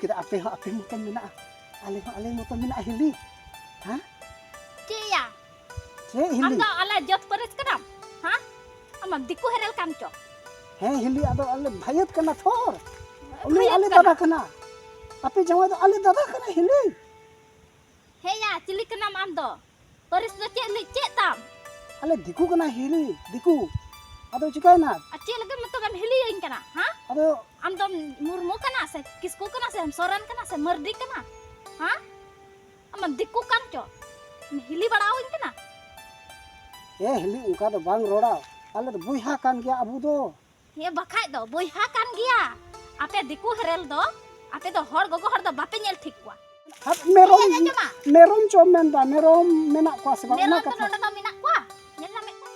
kira ape motor mina. Ale motor mina hili. Ha? Cia. Ce hili. Amdo ala jot peres kenam. Ha? Amam diku herel kamco. He hili ado ale bhayat kana thor. Uli Bhayat ale kana. dada kana. Ape jawai do ale dada kana hili. He ya cili kenam amdo. Peres do cek tam. Ale diku kana hili, diku. Ado chikaina. Acil lagi metong hili yang kena. Ha? Ado Amdo murmu kena se kisku kena se soran kena se merdi kena. Ha? Amam diku kamco. Hili badawin kena. hili unka do bang roda. Ale do buiha kan gya abu do. He bakai do boyha kan gya. Ape diku herel do. Ape do hor gogo hor do bape nyel thik kwa. Hap merom Iya, iya, Ma. merom comen da merom menak kwa sebab Meron na to kata. noda to minak kwa. Nyel name kwa.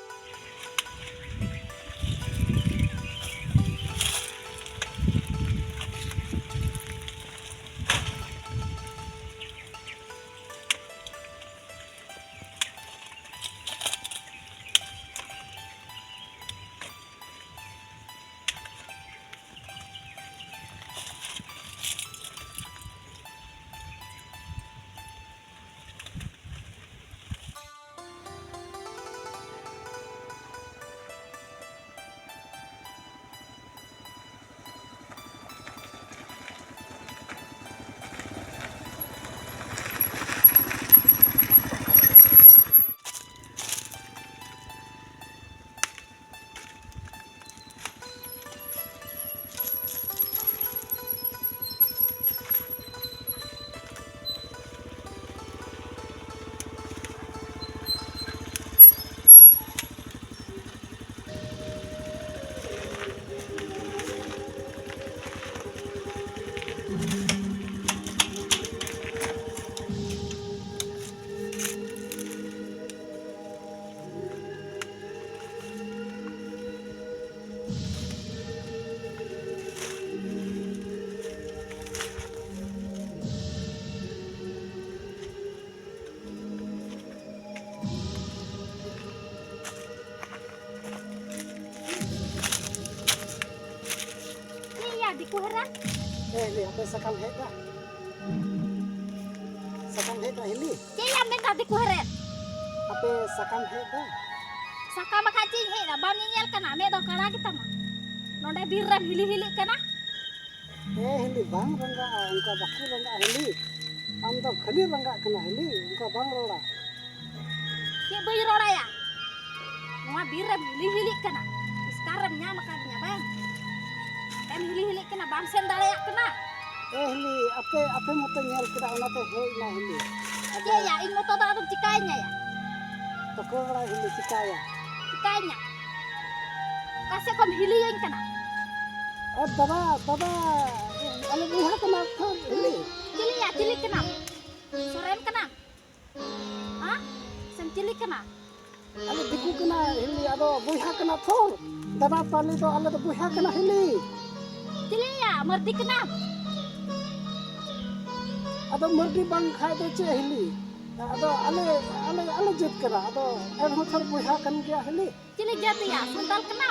Iya diku heran. Hili ape sakam he da. Sakam he da hili. Cia minta diku heren. Ape sakam he da. Saka makaci he na bam nyel kana me do kara kita mah. Nonde biram hili-hili kana. Hili bang rangga unka baku rangga hili. Am do khali rangga kana hili unka bang roda. Cia bayi roda ya. Noa biram hili-hili kana. Sekarang nya makannya bang. Kan hili-hili kana bam sen dalayak kana. Hili ape motor nyel kira onate he na hili. Cia ya ingo to do adum cikainya ya. Tokora hili cikaya. Cikainya. Kasih kom hili yang kana. Dada ale buiha kana thor hili. Cili ya cili kana. Soren kana. Ha? Sen cili kana. Ale diku kana hili ado buiha kana thor. Dada tali do ale do buiha kana hili. Cili ya merdi kana. Ado merdi bang khai do che hili. Ado ale jet kana ado thor buiha kan gya hili. Cili jati ya sandal kana.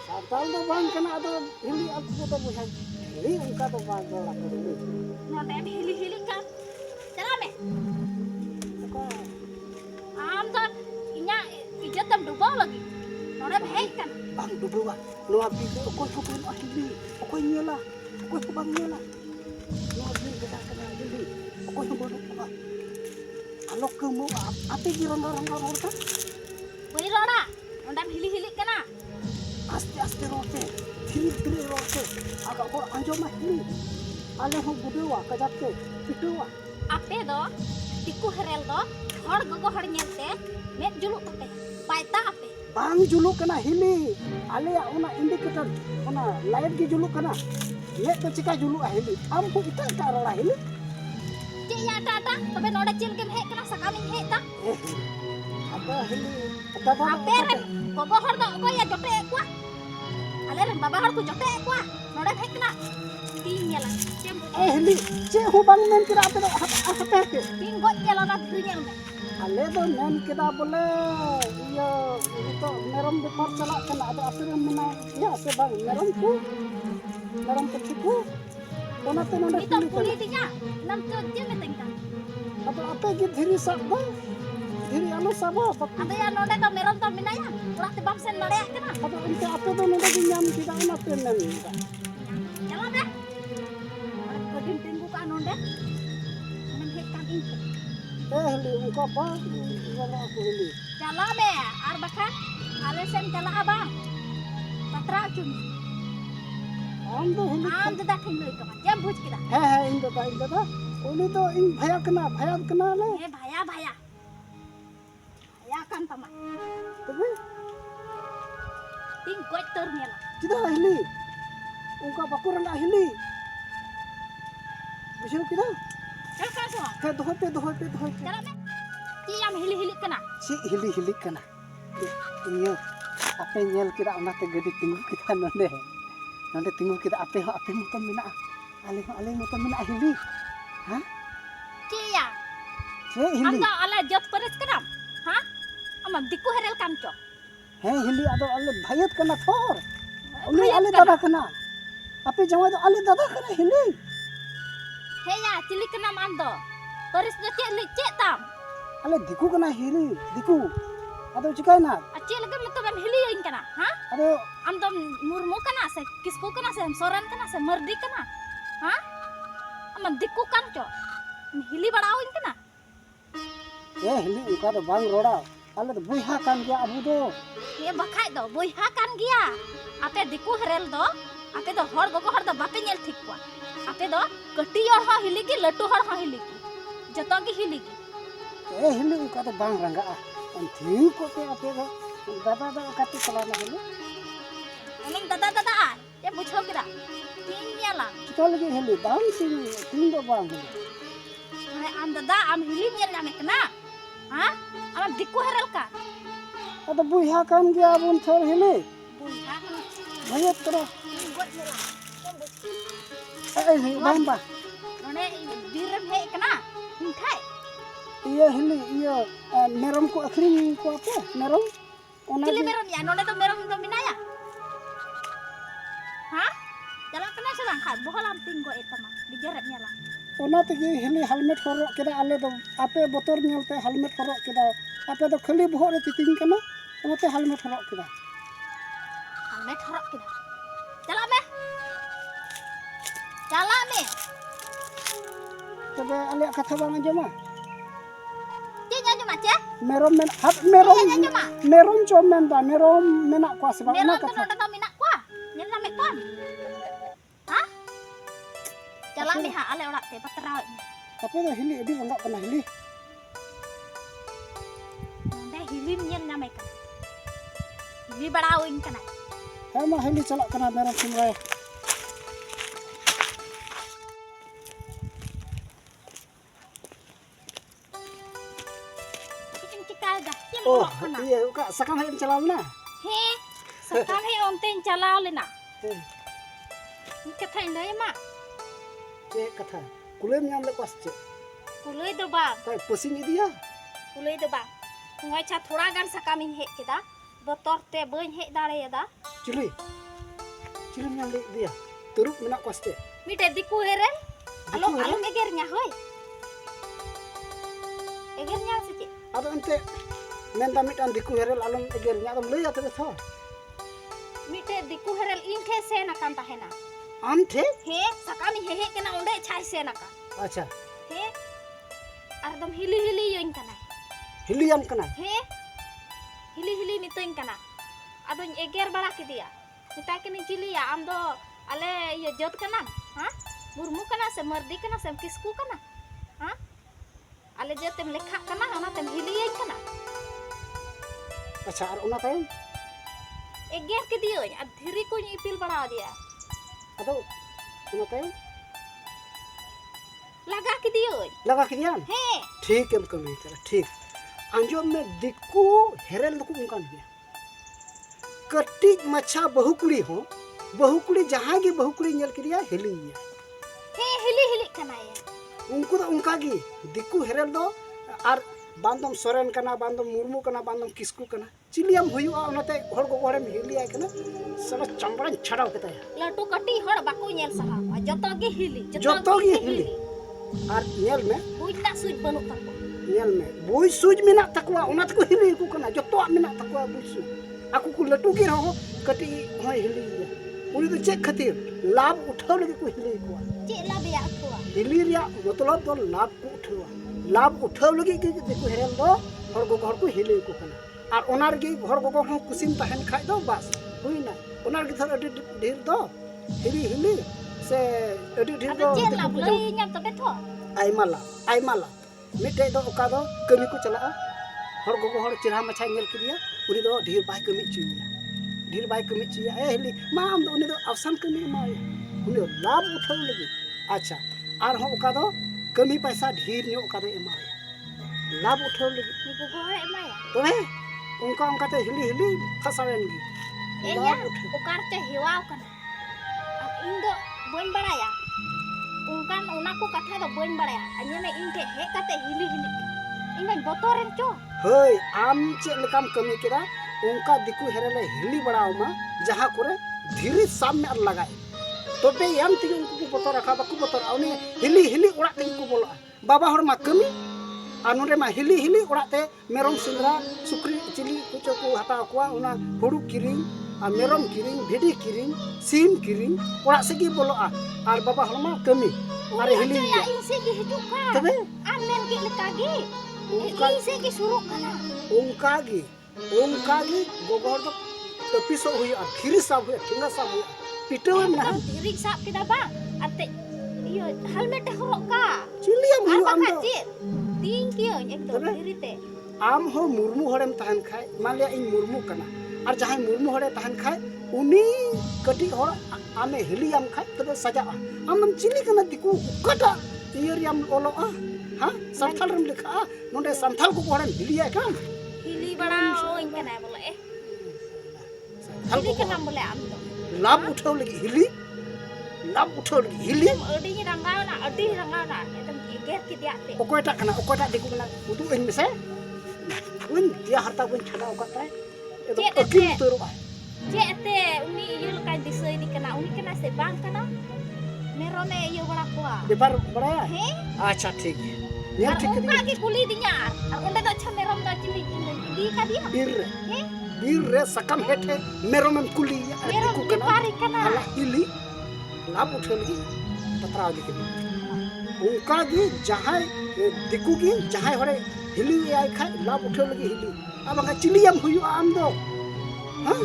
Santal do bang kana ado hili aku do buiha. Hili unka do bang roda hili. Nonde hili-hili kan. Cerame. Am to inya ijatam dubaw lagi. Nonde hei kan. Bang duduwa noa bi okoi ko bang hili. Okoi nyela. Okoi ko bang nyela. Noa bi gada kana hili. Okoi ko bodo ko. Alok ke mo ape gi rangga roda. Bayi roda. Nonde hili-hili kana. Aste rote. Thiri rote. Agak hor anjom hili. Ale ho budewa kajate pituwa. Ape do tiku herel do hor gogo hor nyelte met juluk pate. Paita ape. Bang juluk kana hili. Ale ona indikator ona light gi juluk kana. Ye to cika juluk hili. Am ko ita ka roda hili. Cik ya tata tobe nonde cil kem hei kana sakamin hei ta. Apa hili? Dada Ape ren gogo hor do ko ya jote kwa. Ale ren baba hor ku jote kwa. Nonde hei kana. Tinggal cem hili. Ce ho bang men kira ape do apa ke? tinggot jalan akhirnya me. Ale do men kira boleh iya itu merom depar celak kena ada ape yang mena ya se bang merom ku keciku Onate nonde Nito kuli kuli kana. dinya. Nam tu je meteng kan. Ado ape gi dhiri sab ba. Dhiri alo sabo apa. Ada ya nonde do meron do minaya. Ulah te bam sen nare kana. Ado inte ape do nonde gi nyam kida onate nen. Jalan deh. Ko din tinggu ka nonde. Nang het kan ing. Heli ungka apa? Wala aku heli. Jalan me ar bakan. Ale sen jalan abang. Patra cun. Ando heli. Am tu dah tinggal itu kan. Jam buj kita. He inte da. Uli do ing bhaya kena le. Eh bahaya bahaya. Bahaya kan paman. Tapi Ting goj ternya lah. tidak heli. Ungka baku randa heli. Bisa kita? Jalan kan semua. Ke dohoi pe. Jalan me. Ciam hili-hili kena. Si hili kana. Iyo ape nyel kira onate gede tinggu kita nonde. Nonde tinggu kita ape moton mina. Ale moton mina hili. Hah? Cia. Se hili. Anda ala jot peres kenam. Hah? Amam diku herel kamco. He hili ado ale bhayat kana thor. Uli Bhayat ale kana. dada kana. Ape jawai do ale dada kana hili. Heya cili kenam ando. Peres do cek tam. Ale diku kana hili, diku. Ado cikai na. Acil lagi metu bam hili yang kena. Hah? Ado Am dom murmu kena se kisku kena se soran kena se merdi kena. Hah? Amam diku kamco. Hili badawin kena. hili uka do bang roda. Ale do buiha kan dia abu do. Ye bakai do boiha kan gia. Ape diku herel do. Ape do hor gogo hor do bape nyel ठीक kwa. Ape do kati hor ha hili ki latu hor ha hili ki. Joto ki hili ki. Hili uka do bang rangga ah. Antiu ko te ape do. Dada kati kalana hili. Onam dada ah. Ye bucho kira. Tinya lang. Kita lagi heli bang sing do bang heli. Hai am dada am hili nyel nyame kena. Hah? Am diku herel ka. Ado buiha kan dia abun thor heli. Boiha kan. Bhayat kara. Goj nyela. Bang ba. None birem he kena. Hingkai. Iya heli iya merom ko akhring ko apa? Merom. Ona Cili di meron ya. None to meron do minaya. Hah? Jalan kena selang khat. Bohol am tinggo etama. Dijeret nyela. ona tegi heli helmet horok keda ale do ape botor nyelte helmet horok keda ape do khali bohor re titing kana onate helmet horok keda. Almet horok kita. Jalan me. Jalan me. Tebe ale katha bang anjoma. Dia nyanyi macam. Merom men hat merom Iya, nyanyi, Mak. merom comen da merom menak kwa sebab Meron ona tu katha. nak minak kuah. Nyanyi nama kuah. Hah? Jalan me ha ale orak te paterau. Ape do heli edi enggak pernah heli. Nde hilim nyen nama kan. Hili badawin kana. Hema heli calak kana merom simrai. Cicing cikal dah. Cim Oh olok kana. iya uka sakam heli calam na. He. Sekam he onten calau lena. Eh Ni kata indai mak. ce katha. Kulem nyam le pas ce. Kulai do bang. Kai pusing idi ya. Kulai do bang. Ngai cha thoda gan sakam in hek keda. Botor te bain hek dare da. Cili. Cili nyam le dia. Turuk menak pas ce. Mite diku herel. Along Diku herel? along egernya hoy. Egernya sih. Ado ente menda mitan diku herel alom egelnya adom lei atebe tho. Mite diku herel inke se nakan tahena. Ante? He sakami he kena onde chai se naka. Acha. He ardom hili hili yoin kana. Hiliam kana. He hili hili nitoin kana. Adon eger bala kidia. Mita kini cili ya amdo ale ye jot kana. Ha? Murmu kana se merdi kana se kisku kana. Ha? Ale jotem lekha kana ona tem hili yoin kana. Acha ar ona tayong Eger kidio ad dhiri ko ipil bana dia. ado ona tayong Laga kidio. लगा के दिया He ठीक है कमी करा ठीक अंजो में दिक्कू हेरल को उनका नहीं कट्टी मच्छा बहुकुड़ी हो बहुकुड़ी जहाँ की बहुकुड़ी नियल के दिया हिली he hili hili kana ya. उनको तो उनका की दिक्कू हेरल दो और बांधम सोरेन कना बांधम मुर्मू कना बांधम किसकू कना चिलियम हुआ उनते हर को हरम हिली आय कना सब चंबड़ा छड़ाव के ताया लटू कटी हड़ बाको नेल सहा जतो गे हिली जतो गे हिली आर नेल में बुइना सुज बनु तको नेल में बुई सुज मेना तकवा उनत को हिली को कना जतो मेना तकवा बुई सुज aku ku latu gi ho kati hoy hili ya uni to cek khatir लाभ उठाव लगे को हिली को चे लाभ या को हिली रिया मतलब तो लाभ को उठाव लाभ उठाव लगे कि देखो हेरल दो हर को घर को हिली को कना और ओनार गे घर को हम कुसिम तहन खाइ दो बस हुइना ओनार गे थर अडी ढेर दो हिली से अडी ढेर दो चे लाभ लई ᱧᱟᱢ तबे थो आइमाला मिटे दो ओका दो कमी को चला हर को हर चिरा मछा नेल किरिया उनी दो ढेर बाय कमी चुया ढेर बाय कमी चुया ए हिली मा हम दो उनी दो अवसान कमी मा उनी लाभ उठाव लगे अच्छा और हम ओका दो कमी पैसा ढेर ने ओका दो एमा लाभ उठाव लगे ni को go एमाया तबे उनका ते हिली फसावेन गी ए या ओकार चे हेवाव कना अब इन दो बन बड़ाया उनकान ओना को कथा दो बन बड़ाया अन्य में इन के हे कते हिली इन बोतोरेन चो हय आम चे लेकाम कमी केदा उनका दिकु हेरेले हिली बड़ाव मा जहां करे धीरे साम में लगाए तबे याम ति उनको को बोतर रखा बाकु बोतर उनी हिली ओड़ा ति को बोला बाबा हर मा कमी आनुरे मा हिली ओड़ा ते मेरम सिंद्रा सुक्री चिली कुचो को हता को उना हुडू किरिंग आ मेरम किरिंग भिडी किरिंग सीम किरिंग ओड़ा से की बोला और बाबा हर मा कमी अरे हिली या इनसे की हिजू का तबे आमेन के लकागी इनसे की शुरू कना उनका गी गोगोर दो तपिसो हुई और खिरी साब हुई ठिंगा साब हुई पिटो ना धीरी साब केदा बा अते यो हेलमेट हरो का चिलियम हुई आम दो तीन कियो एकदम धीरी ते आम हो मुर्मू हड़ेम तहन खाय मान लिया इन मुर्मू कना और जहां मुर्मू हड़े तहन खाय उनी कटी हड़ आमे हिली आम खाय तबे सजा आम चिली कना दिकु कटा इयरियम ओलो हां संथाल रम लिखा नोंडे संथाल को हड़ेम हिलिया काम हिली बड़ा ओइन कना बोले ए हिली कना बोले आम तो लाभ उठाव लगी हिली अडी रंगाव ना एकदम एगर के दियाते ओकोटा कना ओकोटा दिकु कना उदु इन में से उन dia harta pun chana okata itu akim turu je ate uni yul kan disoi di kena uni kena se bang kana merone yo bala kwa bebar baraya he acha ठीक है ये ठीक है उनका के कुली दिnya ar onde do cha merom do chili di ka dia bir re sakam hete merom em kuli merom di pari kana ala ili लाभ उठे लगी पतरा दिखे उनका गी जहां दिकु गी जहां हरे हिली आय खाय लाभ उठे लगी हिली अब का चिलियम हुई आम दो हां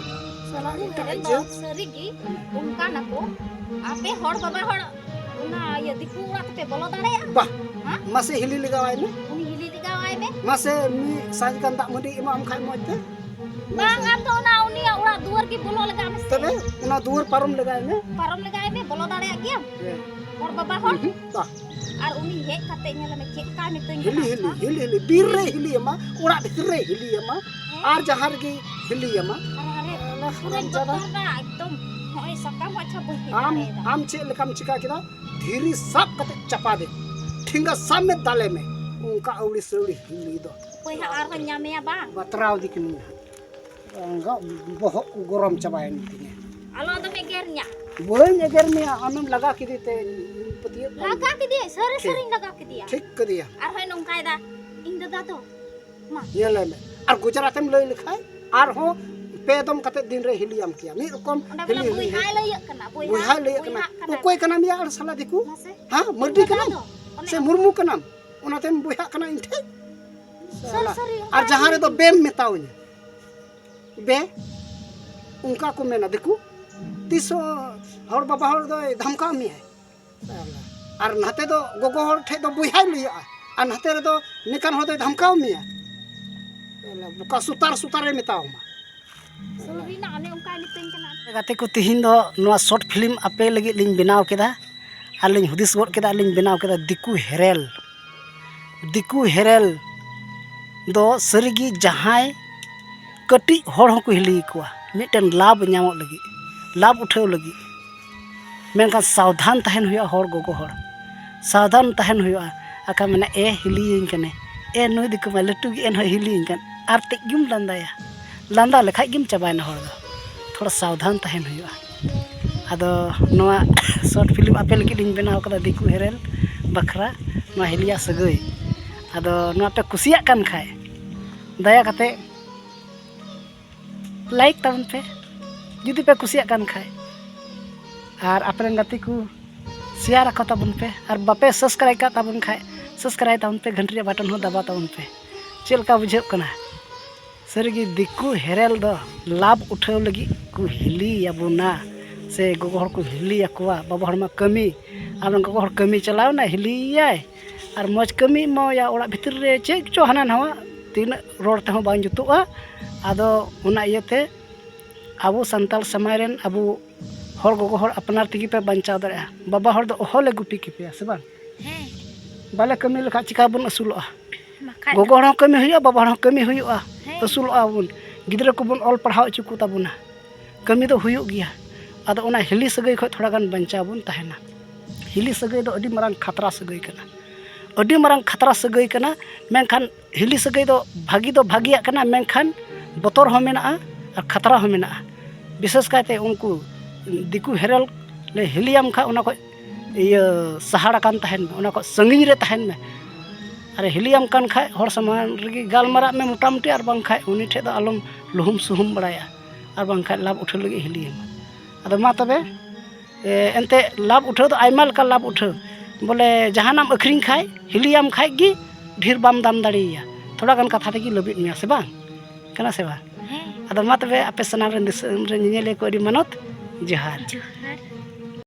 साला इटा जे सरी गी उनका नको आपे हड़ बाबा हड़ उना ये दिकु उड़ा पे बोलो दाड़े बा मासे हिली लगावाय में उनी हिली लगावाय में मासे मी साज गंदा मुडी इमाम खाय मोते bang am to na uni uड़ा दुआर की बोलो लगा में तबे उना दुआर पारम लगाय में बोलो दाड़े गया और बाबा हड़ बा और उनी हे कते नेला में चेक का मितों हिली बीर रे हिली अमा उड़ा भीतर रे हिली अमा और जहां गे हिली अमा अरे पूरा ज्यादा एकदम होय सकम अच्छा बोल आम चे लेकाम चिका केदा धीरी सब कते चपा दे ठिंगा साम में ताले में उनका औली सौली हिली दो कोई आर न्यामे बा बतराव दिकनी enggak bohok gorom cabain ini alo to megernya boleh nyegernya amem laga kidi te petiet laga kidi sering laga kidi ya ठीक कर दिया ar hoy nong kaida ing da to ma ये ले में और गुजरात में ले लिखा है और हो पेदम कते दिन रे हिलियम किया मी रकम हिली बुई हाय ले कना बुई हाय ले कना तो कोई कना मिया और साला दिकु हां मर्दी कना से मुर्मू कना उनाते बुई हा कना इंठे और जहां रे तो बेम मेताउनी बे उनका को मेना देखो तीसो हर बाबा हर दो धमका में है और नहाते दो गोगो हर ठे दो बुहाई लिया और नहाते रे दो निकन हर दो धमका में है बुका सुतार रे मेताओ मा सलवी ना ने उनका नितन कना गाते को तिहिन दो नोआ शॉर्ट फिल्म आपे लगी लिंग बनाव केदा और लिंग हुदिस गोड केदा लिंग बनाव केदा दिकु हेरेल दो सरीगी जहां कटी हड़ हों को हिली को मिटन लाभ नामो लगी लाभ उठाव लगी मेनका सावधान तहन हुआ हड़ गोगो हड़ सावधान तहन हुआ आका मैंने ए हिली कने ए नुई दिको मा लटू गे एन हिली कन आर टेगुम लंदाया लांदा लेखाय गिम चाबायना हर दो थोड़ा सावधान तहन हुआ आदो नोआ शॉर्ट फिल्म आपे लगी दिन बनाव कदा दिकु हेरेल बखरा नोआ हिलिया सगई आदो नोआ पे कुसिया कान खाय दया कते लाइक ताबन पे जुदी पे कुसिया कान खाय और आपन गति को शेयर रखो ताबन पे और बापे सब्सक्राइब का ताबन खाय सब्सक्राइब ताबन पे घंटी बटन हो दबा ताबन पे चेलका बुझे कना सरगी दिकु हेरेल दो लाभ उठाव लगी को हिली याबुना से गोगो हर को हिली याकुआ बाबा हर मा कमी आम गोगो हर कमी चलाव ना हिली याय और मज कमी मो या ओड़ा भितर रे चेक चो हाना नवा तीन रोड ते हो बां जुतुआ आदो उना इयते आबो संताल समाज रेन आबो हर गोगो हर अपनार तिगी पे बंचाव दरेया बाबा हर दो ओहले गुपी किपिया से बां बाले कमी लेखा चिका बन असुलोआ गोगो हर कमी हुआ बाबा हर कमी हुआ असुलोआ बन गिद्रा को बन ऑल पढ़ाव चुकु ताबुना कमी दो हुयुग गिया आदो उना हिली सगई ख थोड़ा गान बंचाव बन तहना हिली सगई दो अडी मरांग खतरा सगई कना अडी मरांग खतरा सगई कना मेनखान हिली सगई दो भागिया कना मेनखान बतर हो मेना और खतरा हो मेना विशेष कायते उनको दिकु हेरल ले हिलियाम खा उना को इया सहारा कान तहन उना को संगिन रे तहन में अरे हिलियाम कान खाय हर समान रगी गालमारा में मोटामटी और बां खाय उनी ठे दो आलम लुहुम सुहुम बड़ाया और बां खाय लाभ उठा लगी हिलियाम आदो मा तबे एनते लाभ उठा दो आयमा लका लाभ उठा बोले जहानाम अखरिंग खाय हिलियाम खाय गी ढेर बाम दाम दाड़िया थोड़ा गान कथा तेगी लबित मिया से बां कना से बा आदो मा तबे आपे सनाम रे दिसम रे निनेले को अडी मानत जोहार